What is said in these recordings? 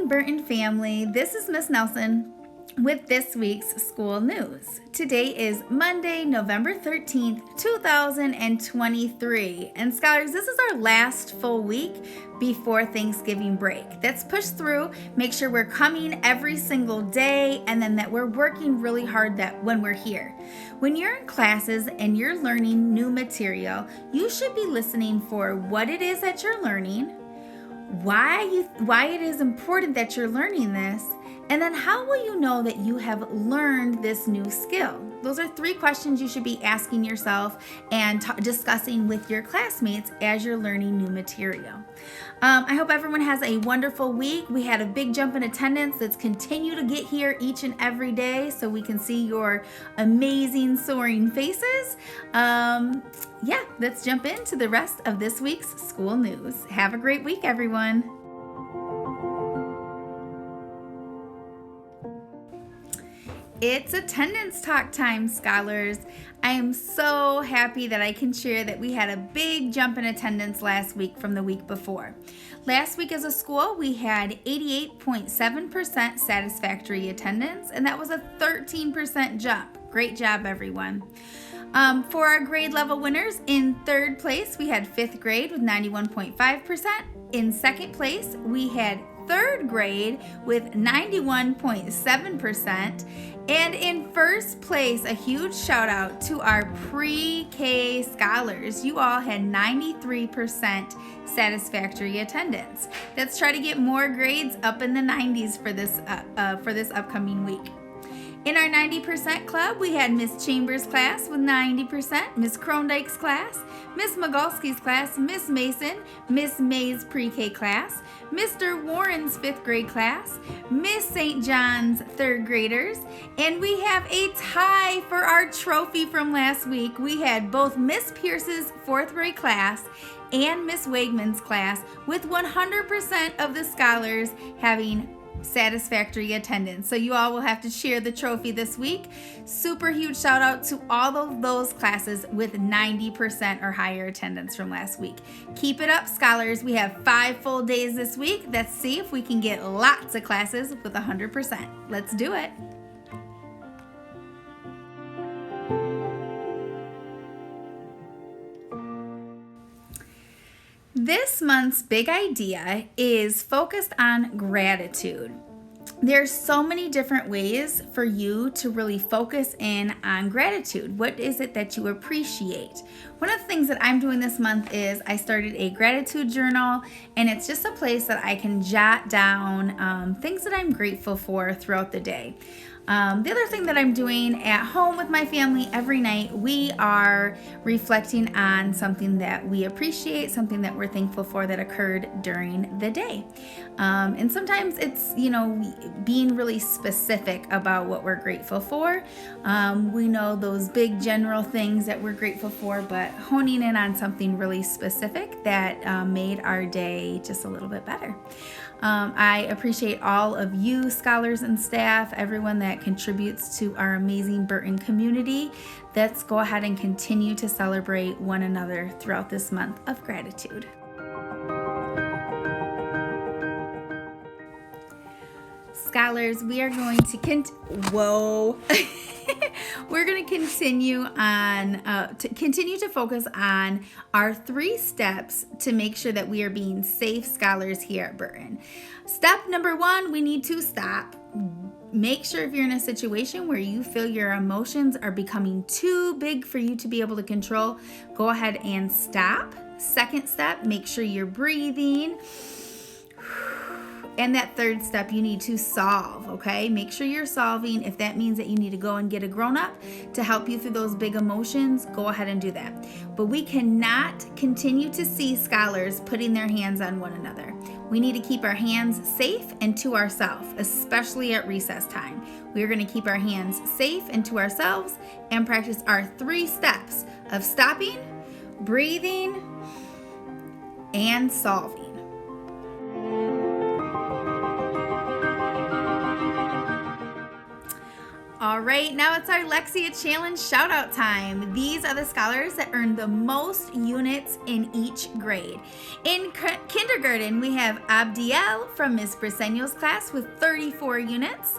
morning, Burton family. This is Miss Nelson with this week's school news. Today is Monday, November 13th, 2023. And scholars, this is our last full week before Thanksgiving break. Let's push through, make sure we're coming every single day, and then that we're working really hard that when we're here. When you're in classes and you're learning new material, you should be listening for what it is that you're learning, why it is important that you're learning this, and then how will you know that you have learned this new skill? Those are 3 questions you should be asking yourself and discussing with your classmates as you're learning new material. I hope everyone has a wonderful week. We had a big jump in attendance. Let's continue to get here each and every day so we can see your amazing soaring faces. Let's jump into the rest of this week's school news. Have a great week, everyone. It's attendance talk time, scholars. I am so happy that I can share that we had a big jump in attendance last week from the week before. Last week as a school, we had 88.7% satisfactory attendance, and that was a 13% jump. Great job, everyone. For our grade level winners, in 3rd place, we had 5th grade with 91.5%. In 2nd place, we had 3rd grade with 91.7%. And in 1st place, a huge shout out to our pre-K scholars. You all had 93% satisfactory attendance. Let's try to get more grades up in the 90s for this upcoming week. In our 90% club, we had Miss Chambers' class with 90%, Miss Krondyke's class, Miss Migalski's class, Miss Mason, Miss May's pre-K class, Mr. Warren's 5th grade class, Miss St. John's 3rd graders, and we have a tie for our trophy from last week. We had both Miss Pierce's 4th grade class and Miss Wegman's class with 100% of the scholars having satisfactory attendance. So you all will have to share the trophy this week. Super huge shout out to all of those classes with 90% or higher attendance from last week. Keep it up, scholars. We have 5 full days this week. Let's see if we can get lots of classes with 100%. Let's do it. This month's big idea is focused on gratitude. There's so many different ways for you to really focus in on gratitude. What is it that you appreciate? One of the things that I'm doing this month is I started a gratitude journal, and it's just a place that I can jot down things that I'm grateful for throughout the day. The other thing that I'm doing at home with my family every night, we are reflecting on something that we appreciate, something that we're thankful for that occurred during the day. And sometimes it's, being really specific about what we're grateful for. We know those big general things that we're grateful for, but honing in on something really specific that made our day just a little bit better. I appreciate all of you scholars and staff, everyone that contributes to our amazing Burton community. Let's go ahead and continue to celebrate one another throughout this month of gratitude. Scholars, we are going to we're going to continue to focus on our 3 steps to make sure that we are being safe scholars here at Burton. Step number 1, we need to stop. Make sure if you're in a situation where you feel your emotions are becoming too big for you to be able to control, go ahead and stop. Second step, make sure you're breathing. And that 3rd step, you need to solve, okay? Make sure you're solving. If that means that you need to go and get a grown-up to help you through those big emotions, go ahead and do that. But we cannot continue to see scholars putting their hands on one another. We need to keep our hands safe and to ourselves, especially at recess time. We are going to keep our hands safe and to ourselves and practice our 3 steps of stopping, breathing, and solving. All right, now it's our Lexia Challenge shout out time. These are the scholars that earned the most units in each grade. In kindergarten, we have Abdiel from Miss Briseño's class with 34 units.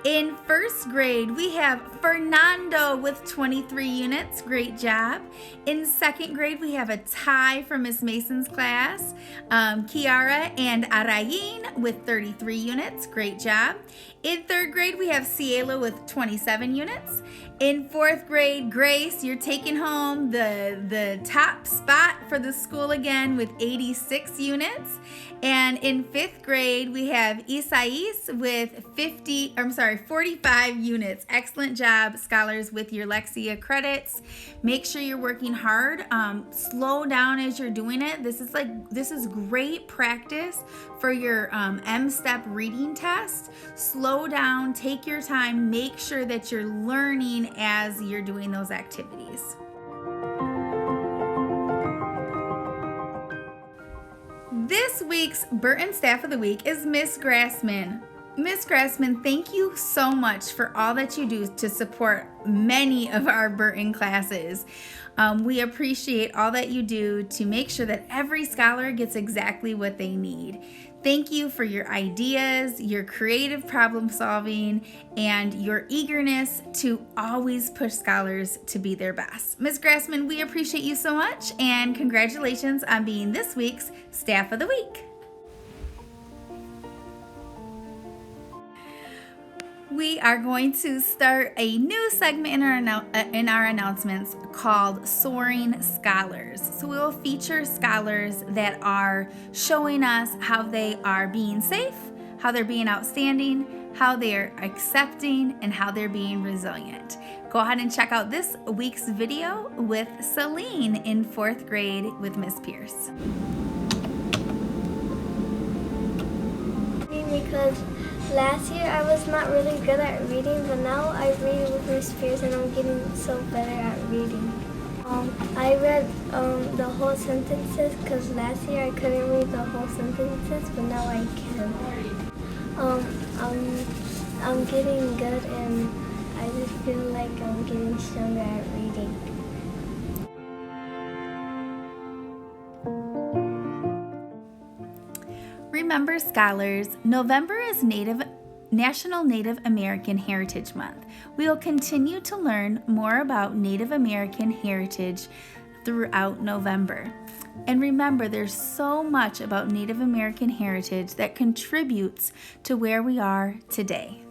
In first grade, we have Fernando with 23 units. Great job. In second grade, we have a tie from Miss Mason's class, Kiara and Arayin with 33 units. Great job. In third grade, we have Cielo with 27 units. In fourth grade, Grace, you're taking home the top spot for the school again with 86 units. And in fifth grade, we have Isais with 45 units. Excellent job, scholars, with your Lexia credits. Make sure you're working hard. Slow down as you're doing it. This is great practice for your M-Step reading test. Slow down, take your time, make sure that you're learning as you're doing those activities. This week's Burton Staff of the Week is Miss Grassman. Miss Grassman, thank you so much for all that you do to support many of our Burton classes. We appreciate all that you do to make sure that every scholar gets exactly what they need. Thank you for your ideas, your creative problem solving, and your eagerness to always push scholars to be their best. Ms. Grassman, we appreciate you so much, and congratulations on being this week's Staff of the Week. We are going to start a new segment in our announcements called Soaring Scholars. So we will feature scholars that are showing us how they are being safe, how they're being outstanding, how they're accepting, and how they're being resilient. Go ahead and check out this week's video with Celine in 4th grade with Miss Pierce. Because last year I was not really good at reading, but now I read with Miss Pierce and I'm getting so better at reading. I read the whole sentences because last year I couldn't read the whole sentences, but now I can. I'm getting good and I just feel like I'm getting stronger at reading. Remember, scholars, November is National Native American Heritage Month. We will continue to learn more about Native American heritage throughout November. And remember, there's so much about Native American heritage that contributes to where we are today.